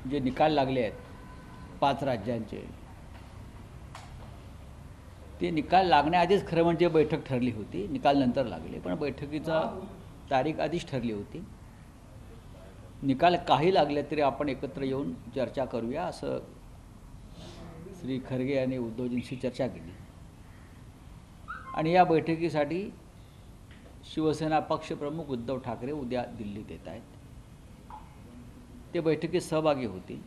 जे निकाल लागले आहेत 5 राज्यांचे, ते निकाल लागण्याआधीच खरं म्हणजे बैठक ठरली होती. निकाल नंतर लागले, पण बैठकीचा तारीख आधीच ठरली होती. निकाल काही लागले तरी आपण एकत्र येऊन चर्चा करूया असं श्री खरगे यांनी उद्धवजींशी चर्चा केली. आणि या बैठकीसाठी शिवसेना पक्षप्रमुख उद्धव ठाकरे उद्या दिल्लीत येत आहेत. ते बैठकीत सहभागी होतील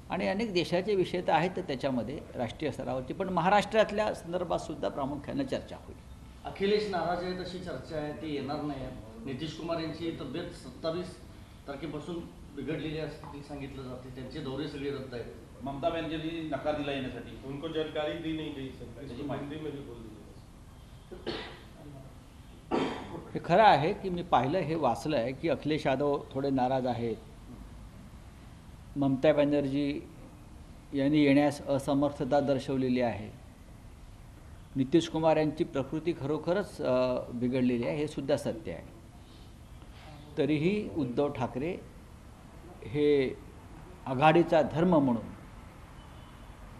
आणि अनेक देशाचे विषय तर आहेत त्याच्यामध्ये राष्ट्रीय स्तरावरची, पण महाराष्ट्रातल्या संदर्भात सुद्धा प्रामुख्याने चर्चा होईल. अखिलेश नाराज आहेत अशी चर्चा आहे, ते येणार नाही. नितीश कुमार यांची तब्येत 27 तारखेपासून बिघडलेली असते सांगितलं जाते, त्यांचे दौरे सगळे रद्द आहेत. ममता बॅनर्जी नकार दिला येण्यासाठी, उनको जानकारी दी नहीं गई सर, हिंदी में भी बोल दीजिए. हे खरं आहे की मी पाहिलं, हे वाचलं आहे की अखिलेश यादव थोडे नाराज आहेत. ममता बॅनर्जी यांनी येण्यास असमर्थता दर्शवलेली आहे. नितीश कुमार यांची प्रकृती खरोखरच बिघडलेली आहे, हे सुद्धा सत्य आहे. तरीही उद्धव ठाकरे हे आघाडीचा धर्म म्हणून,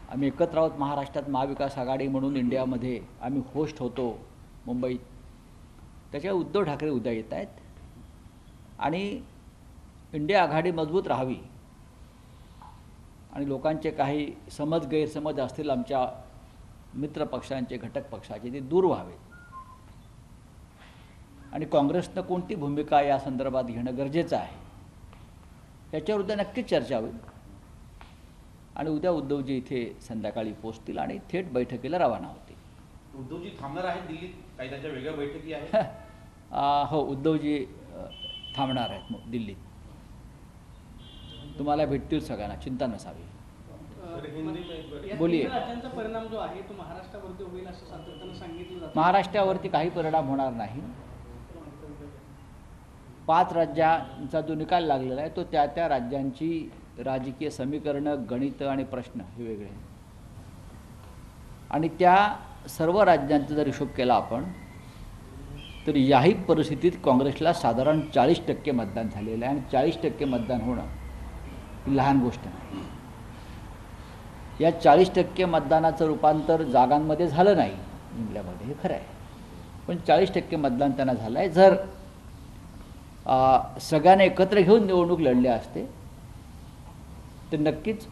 आम्ही एकत्र आहोत महाराष्ट्रात, महाविकास आघाडी म्हणून इंडियामध्ये आम्ही होस्ट होतो मुंबईत, त्याच्यावर उद्धव ठाकरे उद्या येत आहेत. आणि इंडिया आघाडी मजबूत राहावी आणि लोकांचे काही समज गैरसमज असतील आमच्या मित्रपक्षांचे, घटक पक्षाचे, ते दूर व्हावेत. आणि काँग्रेसनं कोणती भूमिका या संदर्भात घेणं गरजेचं आहे याच्यावर उद्या नक्कीच चर्चा होईल. आणि उद्या उद्धवजी इथे संध्याकाळी पोहोचतील आणि थेट बैठकीला रवाना होतील. उद्धवजी थांबणार आहेत दिल्लीत, काही त्यांच्या वेगळ्या बैठकी आहेत? हो, उद्धवजी थांबणार आहेत मग दिल्लीत. तुम्हाला भेटतील सगळ्यांना, चिंता नसावी. बोलिये. राज्यांचा परिणाम जो आहे तो महाराष्ट्रावरती होईल असं सातत्यानं सांगितलं जातं. महाराष्ट्रावरती काही परिणाम होणार नाही. 5 राज्यांचा जो निकाल लागलेला आहे तो त्या त्या राज्यांची राजकीय समीकरणं, गणितं आणि प्रश्न हे वेगळे आहेत. आणि त्या सर्व राज्यांचा जर हिशोब केला आपण तर याही परिस्थितीत काँग्रेसला साधारण 40% मतदान झालेलं आहे. आणि 40% मतदान होणं ही लहान गोष्ट नाही. या 40% मतदानाचं रूपांतर जागांमध्ये झालं नाही जिल्ह्यामध्ये, हे खरं आहे, पण 40% मतदान त्यांना झालं आहे. जर सगळ्यांना एकत्र घेऊन निवडणूक लढले असते तर नक्कीच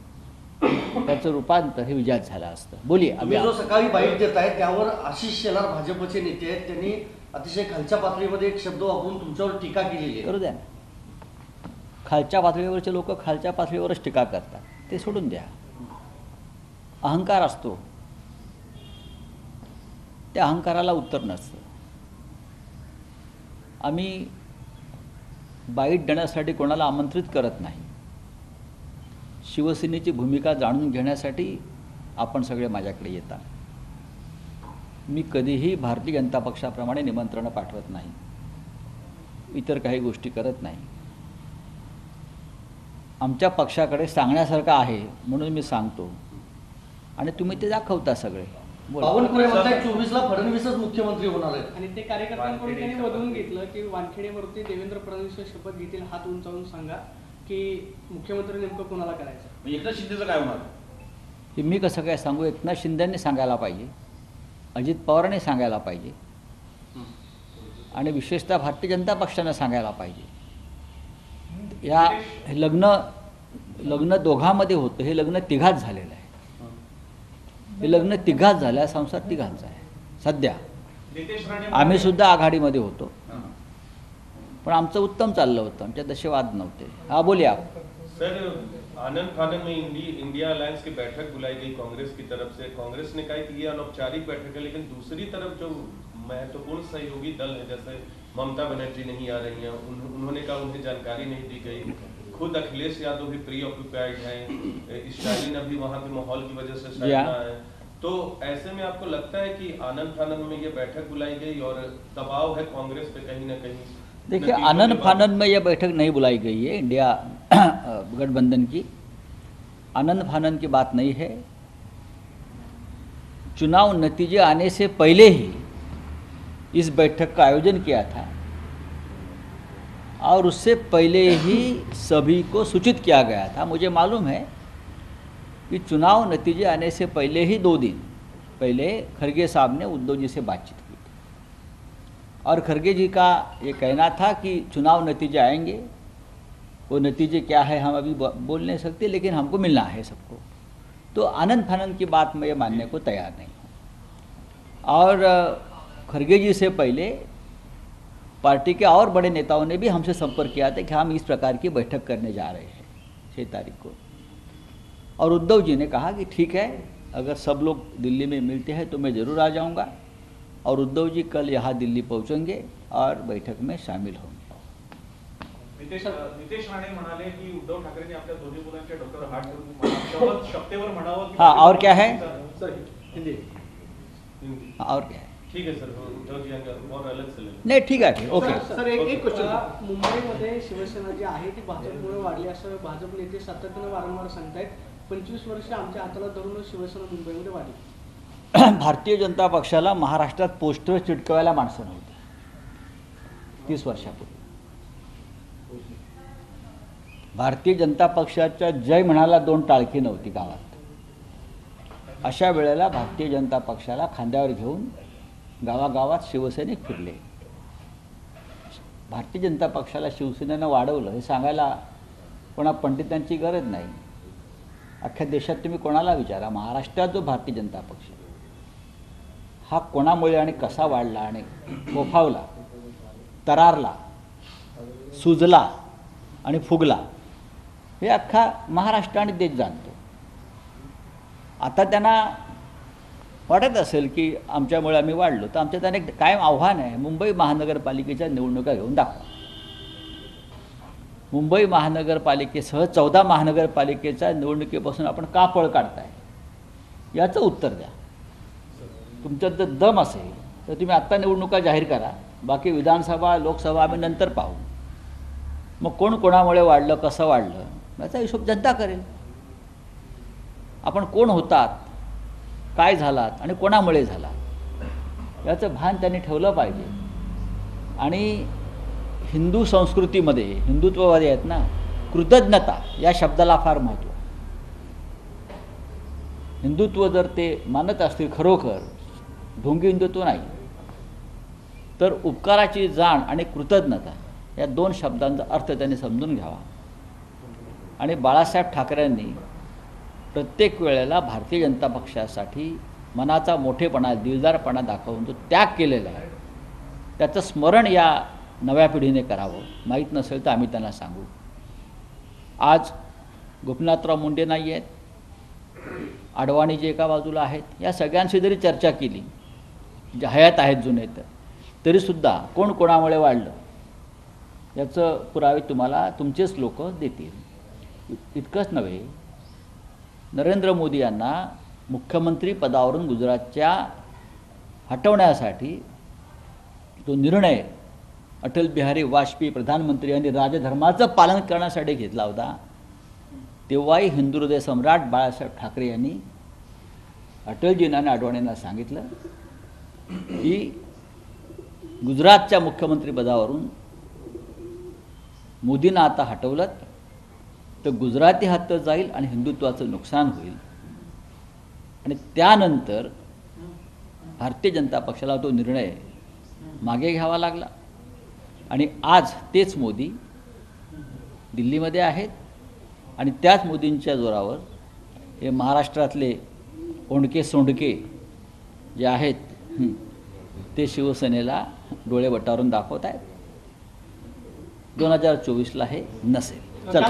त्याचं रूपांतर हे विजयात झालं असतं. बोलिये. तुम्ही जो सकाळी बाईट देत आहे त्यावर आशिष शेलार भाजपचे नेते आहेत, त्यांनी अतिशय खालच्या पातळीमध्ये एक शब्द वापरून तुमच्यावर टीका केलेली आहे. करू द्या. खालच्या पातळीवरचे लोक खालच्या पातळीवरच टीका करतात, ते सोडून द्या. अहंकार असतो, त्या अहंकाराला उत्तर नसतं. आम्ही बाईट देण्यासाठी कोणाला आमंत्रित करत नाही. शिवसेनेची भूमिका जाणून घेण्यासाठी आपण सगळे माझ्याकडे येता. मी कधीही भारतीय जनता पक्षाप्रमाणे निमंत्रणं पाठवत नाही, इतर काही गोष्टी करत नाही. आमच्या पक्षाकडे सांगण्यासारखं आहे म्हणून मी सांगतो आणि तुम्ही ते दाखवता सगळे. बावनकुळे म्हणतात 24ला फडणवीसच मुख्यमंत्री होणार आहेत. आणि ते कार्यकर्त्यांकडून त्यांनी वधवून घेतलं की वानखेडेवरती देवेंद्र फडणवीस शपथ घेतील, हात उंचावून सांगा की मुख्यमंत्री नेमकं कोणाला करायचं. एकनाथ शिंदेचं काय होणार हे मी कसं काय सांगू? एकनाथ शिंदेंनी सांगायला पाहिजे, अजित पवारांनी सांगायला पाहिजे आणि विशेषतः भारतीय जनता पक्षानं सांगायला पाहिजे. या लग्न दोघांमध्ये होतं, हे लग्न तिघात झालेलं आहे. हे लग्न तिघात झालं, संसार तिघांचा आहे सध्या. आम्ही सुद्धा आघाडीमध्ये होतो, पण आमचं उत्तम चाललं होतं, आमच्या तसे वाद नव्हते. हा, बोलिया. सर, आनंद फानन में इंडिया अलायंस की बैठक बुलाई गई कांग्रेस की तरफ से. कांग्रेस ने कहा कि ये अनौपचारिक बैठक है, लेकिन दूसरी तरफ जो महत्वपूर्ण सहयोगी दल है जैसे ममता बनर्जी नहीं आ रही हैं, उन्होंने कहा उन्हें जानकारी नहीं दी गई. खुद अखिलेश यादव भी प्री ऑक्यूपाइड हैं, स्टालिन अभी वहाँ के माहौल की वजह से शायद ना आए. तो ऐसे में आपको लगता है कि आनंद फानन में ये बैठक बुलाई गई और दबाव है कांग्रेस पे कहीं ना कहीं? देखिए, आनंद फानन में यह बैठक नहीं बुलाई गई है इंडिया गठबंधन की. आनंद फानन की बात नहीं है. चुनाव नतीजे आने से पहले ही इस बैठक का आयोजन किया था और उससे पहले ही सभी को सूचित किया गया था। मुझे मालूम है कि चुनाव नतीजे आने से पहले ही 2 दिन पहले खरगे साहब ने उद्धव जी से बातचीत की थी और खरगे जी का ये कहना था कि चुनाव नतीजे आएंगे, वो नतीजे क्या है हम अभी बोल नहीं सकते, लेकिन हमको मिलना है सबको। तो आनंद फानंद की बात मैं ये मानने को तैयार नहीं हूँ। और खरगे जी से पहले पार्टी के और बड़े नेताओं ने भी हमसे संपर्क किया था कि हम इस प्रकार की बैठक करने जा रहे हैं 6 तारीख को, और उद्धव जी ने कहा कि ठीक है, अगर सब लोग दिल्ली में मिलते हैं तो मैं ज़रूर आ जाऊंगा। और उद्धव जी कल यहाँ दिल्ली पहुँचेंगे और बैठक में शामिल होंगे। नितेश राणे म्हणाले की उद्धव ठाकरेंनी आपल्या दोन्ही मुलांच्या डोक्यावर हात ठेवून शपथेवर म्हणावं की हाँ, और क्या है? हिंदी और क्या है? ठीक है सर, उद्धव जी और अलग से ले नहीं, ठीक आहे, ओके। सर एक क्वेश्चन, मुंबईमध्ये शिवसेना जी आहे ती भाजपमुळे वाढली असं भाजप नेते सातत्याने वारंवार सांगतायत। 25 वर्ष आमच्या हाताला धरूनच शिवसेना मुंबईमध्ये वाढली। भारतीय जनता पक्षाला महाराष्ट्रात पोस्टर चिटकवायला माणसं नव्हती 30 वर्षापूर्वी। भारतीय जनता पक्षाच्या जय म्हणाला 2 टाळकी नव्हती गावात। अशा वेळेला भारतीय जनता पक्षाला खांद्यावर घेऊन गावागावात शिवसैनिक फिरले। भारतीय जनता पक्षाला शिवसेनेनं वाढवलं हे सांगायला कोणा पंडितांची गरज नाही। अख्ख्या देशात तुम्ही कोणाला विचारा, महाराष्ट्रात जो भारतीय जनता पक्ष हा कोणामुळे आणि कसा वाढला आणि फोफावला, तरारला, सुजला आणि फुगला हे अख्खा महाराष्ट्र आणि देश जाणतो। आता त्यांना वाटत असेल की आमच्यामुळे आम्ही वाढलो, तर आमच्या त्यांना एक कायम आव्हान आहे, मुंबई महानगरपालिकेच्या निवडणुका घेऊन दाखवा। मुंबई महानगरपालिकेसह 14 महानगरपालिकेच्या निवडणुकीपासून आपण का पळ काढताय याचं उत्तर द्या। तुमच्यात जर दम असेल तर तुम्ही आत्ता निवडणुका जाहीर करा, बाकी विधानसभा लोकसभा आम्ही नंतर पाहू। मग कोण कोणामुळे वाढलं, कसं वाढलं याचा हिशोब जनता करेल। आपण कोण होतात, काय झालात आणि कोणामुळे झाला याचं भान त्यांनी ठेवलं पाहिजे। आणि हिंदू संस्कृतीमध्ये हिंदुत्ववादी आहेत ना, कृतज्ञता या शब्दाला फार महत्त्व। हिंदुत्व जर ते मानत असतील खरोखर, ढोंगी हिंदुत्व नाही, तर उपकाराची जाण आणि कृतज्ञता या 2 शब्दांचा अर्थ त्यांनी समजून घ्यावा। आणि बाळासाहेब ठाकरेंनी प्रत्येक वेळेला भारतीय जनता पक्षासाठी मनाचा मोठेपणा, दिलदारपणा दाखवून जो त्याग केलेला आहे त्याचं स्मरण या नव्या पिढीने करावं। माहीत नसेल तर आम्ही त्यांना सांगू। आज गोपीनाथराव मुंडे नाही आहेत, अडवाणी जे एका बाजूला आहेत, या सगळ्यांशी जरी चर्चा केली, जे हयात आहेत जुने, तरीसुद्धा कोण कोणामुळे वाढलं याचं पुरावे तुम्हाला तुमचेच लोक देतील। इतकंच नव्हे, नरेंद्र मोदी यांना मुख्यमंत्री पदावरून गुजरातच्या हटवण्यासाठी जो निर्णय अटल बिहारी वाजपेयी प्रधानमंत्री यांनी राजधर्माचं पालन करण्यासाठी घेतला होता, तेव्हाही हिंदू हृदय सम्राट बाळासाहेब ठाकरे यांनी अटलजींना आणि अडवाणींना सांगितलं की गुजरातच्या मुख्यमंत्रीपदावरून मोदींना आता हटवलं तर गुजराती हातात जाईल आणि हिंदुत्वाचं नुकसान होईल। आणि त्यानंतर भारतीय जनता पक्षाला तो निर्णय मागे घ्यावा लागला। आणि आज तेच मोदी दिल्लीमध्ये आहेत आणि त्याच मोदींच्या जोरावर हे महाराष्ट्रातले ओंडके सोंडके जे आहेत ते शिवसेनेला डोळे वटारून दाखवत आहेत। 2024ला हे नसेल। चला,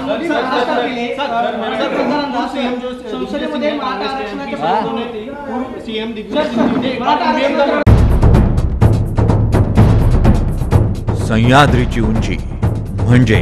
सह्याद्रीची उंची म्हणजे